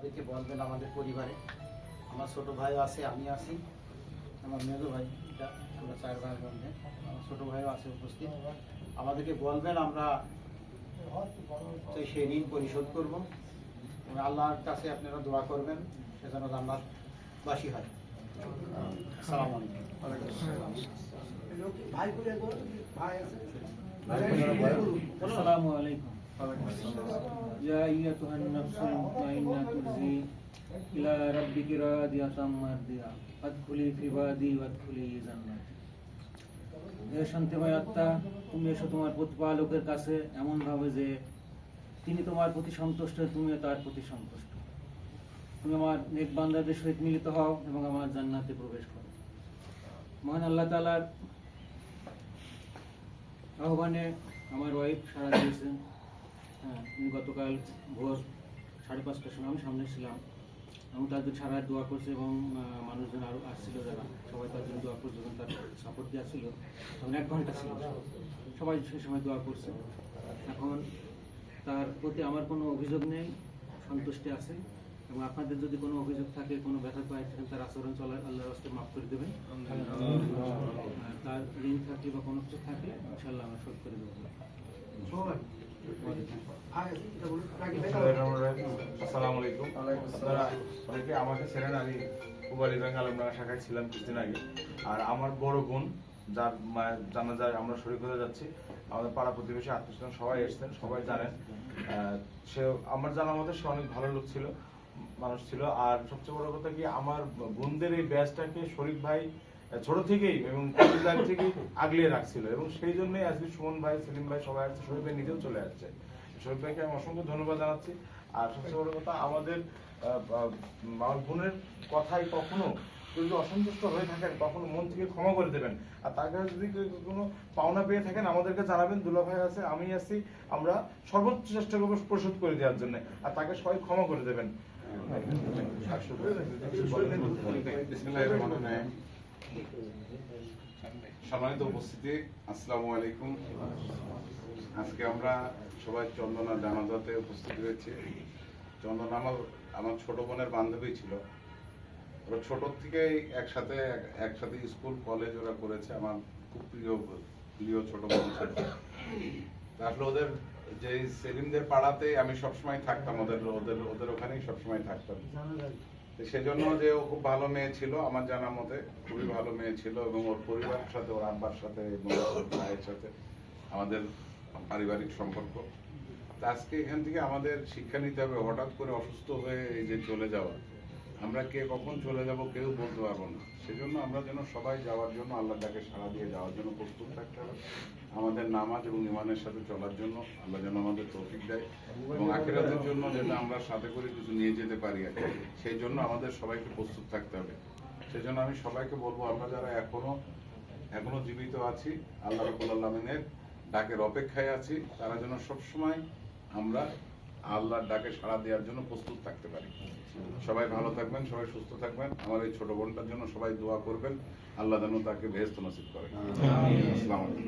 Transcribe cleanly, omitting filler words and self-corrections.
আমাদেরকে বলবেন আমাদের পরিবারে। আমার ছোট ভাই আছে, আমি আছি, আমার মেজো ভাই, এটা আমরা 4 ভাই বোনে, আমার ছোট ভাইও আছে উপস্থিত। আমাদেরকে বলবেন, আমরা সেই ঋণ পরিশোধ করব এবং আল্লাহর কাছে আপনারা দোয়া করবেন সে যেন জান্নাতবাসী হয়। আসসালামু আলাইকুম। আসসালামু আলাইকুম। ইয়া আইয়াতুহান নাফসুল মুতমাইন্নাতুর জি ইলা রাব্বিকি রাদিয়াতাম মারদিয়া ফাদখুলি ফি ইবাদি ওয়াদখুলি জান্নাতি। হে শান্তিময় আত্মা, তুমি এসো তোমার প্রতিপালকের কাছে এমন ভাবে যে তিনি তোমার প্রতি সন্তুষ্ট, তুমিও তার প্রতি সন্তুষ্ট। তুমি আমার নেক বান্দাদের সহিত মিলিত হও এবং আমার জান্নাতে প্রবেশ করো। মহান আল্লাহ তাআলার আহ্বানে আমার ওয়াইফ সাড়া দিয়েছেন। হ্যাঁ, উনি গতকাল ভোর 5:30টার সময় আমি সামনে ছিলাম এবং তাদের সারা দোয়া করছে এবং মানুষজন আরও আসছিল, যারা সবাই তার জন্য দোয়া করছে, যখন তার সাপোর্ট দেওয়া ছিল তখন 1 ঘন্টা ছিল, সবাই সে সময় দোয়া করছে। এখন তার প্রতি আমার কোনো অভিযোগ নেই, সন্তুষ্টি আছে। এবং আপনাদের যদি কোনো অভিযোগ থাকে, কোনো ব্যথা পায় থাকেন, তার আচরণ চলার আল্লাহর রাস্তায় মাফ করে দেবেন। তার ঋণ থাকলে বা কোনো কিছু থাকলে ইনশাআল্লাহ আমরা শোধ করে দেবো। আসসালামু আলাইকুম। আপনারা অনেকে আমাকে ছিলেন, আমি কুবালি ব্যাংক আলমডাঙ্গা শাখায় ছিলাম কিছুদিন আগে। আর আমার বড় বোন, যার জানাজায় আমরা শরীক হতে যাচ্ছি, আমাদের পাড়া প্রতিবেশী আত্মীয়স্বজন সবাই এসেছেন, সবাই জানেন। সে আমার জানা মতে সে অনেক ভালো লোক ছিল, মানুষ ছিল। আর সবচেয়ে বড় কথা কি, আমার বোনদের এই ব্যাচটাকে শরীক ভাই ছোট থেকেই এবং থেকেই আগলিয়ে রাখছিল, এবং সেই জন্যই আজকে সুমন ভাই, সেলিম ভাই সবাই আসছে, শরীফ ভাই নিজেও চলে আসছে। শরীফ ভাইকে আমি অসংখ্য ধন্যবাদ জানাচ্ছি। আর সবচেয়ে বড় কথা, আমাদের আমার বোনের কথাই কখনো যদি অসন্তুষ্ট হয়ে থাকেন, কখনো মন থেকে ক্ষমা করে দেবেন। আর তার কাছে যদি কোনো পাওনা পেয়ে থাকেন, আমাদেরকে জানাবেন। দুলা ভাই আছে, আমি আছি, আমরা সর্বোচ্চ চেষ্টা করবো পরিশোধ করে দেওয়ার জন্য। আর তাকে সবাই ক্ষমা করে দেবেন। সম্মানিত উপস্থিতি, আসসালামু আলাইকুম। আজকে আমরা সবাই চন্দনার জানাজাতে উপস্থিত হয়েছি। চন্দনা আমার ছোট বোনের বান্ধবী ছিল, ওরা ছোট থেকেই একসাথে স্কুল কলেজ ওরা করেছে। আমার খুব প্রিয় ছোট বোন ছিল। আসলে ওদের যে সেলিমদের পাড়াতে আমি সবসময় থাকতাম, ওদের ওখানেই সবসময় থাকতাম। সেজন্য যে ও খুব ভালো মেয়ে ছিল, আমার জানা মতে খুবই ভালো মেয়ে ছিল, এবং ওর পরিবারের সাথে, ওর আব্বার সাথে এবং ওর ভাইয়ের সাথে আমাদের পারিবারিক সম্পর্ক। আজকে এখান থেকে আমাদের শিক্ষা নিতে হবে। হঠাৎ করে অসুস্থ হয়ে এই যে চলে যাওয়া, আমরা কে কখন চলে যাব কেউ বলতে পারবো না। সেজন্য আমরা যেন সবাই যাওয়ার জন্য, আল্লাহর ডাকে সাড়া দিয়ে যাওয়ার জন্য প্রস্তুত থাকতে হবে। আমাদের নামাজ এবং ঈমানের সাথে চলার জন্য আল্লাহ যেন আমাদের তৌফিক দেয়, এবং আখিরাতের জন্য যেন আমরা সাথে করে কিছু নিয়ে যেতে পারি, সেই জন্য আমাদের সবাইকে প্রস্তুত থাকতে হবে। সেজন্য আমি সবাইকে বলবো, আমরা যারা এখনো জীবিত আছি, আল্লাহ রাব্বুল আলামিনের ডাকের অপেক্ষায় আছি, তারা যেন সবসময় আমরা আল্লাহর ডাকে সাড়া দেওয়ার জন্য প্রস্তুত থাকতে পারি। সবাই ভালো থাকবেন, সবাই সুস্থ থাকবেন। আমার এই ছোট বোনটার জন্য সবাই দোয়া করবেন, আল্লাহ যেন তাকে বেহেশত নসিব করে। আসসালামু আলাইকুম।